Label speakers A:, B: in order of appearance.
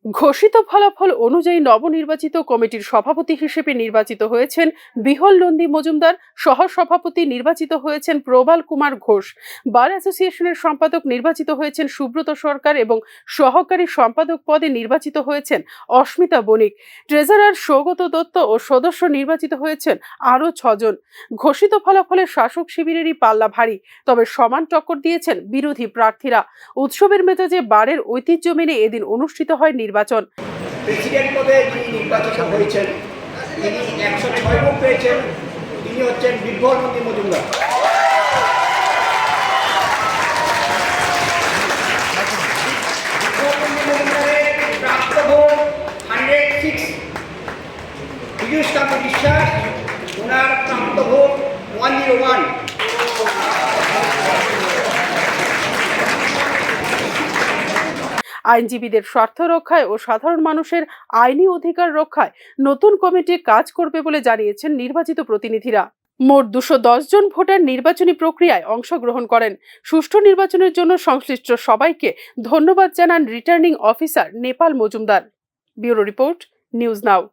A: ঘোষিত ফলাফল অনুযায়ী নবনির্বাচিত কমিটির সভাপতি হিসেবে নির্বাচিত হয়েছেন বিহল নন্দী মজুমদার, সহসভাপতি নির্বাচিত হয়েছেন প্রবাল কুমার ঘোষ, বার অ্যাসোসিয়েশনের সম্পাদক নির্বাচিত হয়েছেন সুব্রত সরকার এবং সহকারী সম্পাদক পদে নির্বাচিত হয়েছেন অস্মিতা বণিক, ট্রেজারার সৌগত দত্ত ও সদস্য নির্বাচিত হয়েছেন আরও 6 জন। ঘোষিত ফলাফলে শাসক শিবিরেরই পাল্লা ভারী, তবে সমান টক্কর দিয়েছেন বিরোধী প্রার্থীরা। উৎসবের মেজাজে বারের ঐতিহ্য মেনে এদিন অনুষ্ঠিত হয় নির্বাচন।
B: প্রেসিডেন্ট পদে যিনি নির্বাচিত হয়েছেন তিনি 106 ভোট পেয়েছেন। তিনি হচ্ছেন বিহল নন্দী মজুমদার। বিহল নন্দী মজুমদারের প্রাপ্ত ভোট 106। পীযূষ কান্ত বিশ্বাস, ওনার প্রাপ্ত ভোট 101।
A: আইনজীবীদের স্বার্থ রক্ষায় ও সাধারণ মানুষের আইনি অধিকার রক্ষায় নতুন কমিটি কাজ করবে বলে জানিয়েছেন নির্বাচিত প্রতিনিধিরা। মোট 210 জন ভোটার নির্বাচনী প্রক্রিয়ায় অংশগ্রহণ করেন। সুষ্ঠু নির্বাচনের জন্য সংশ্লিষ্ট সবাইকে ধন্যবাদ জানান returning officer Nepal Majumdar. Bureau report, news now.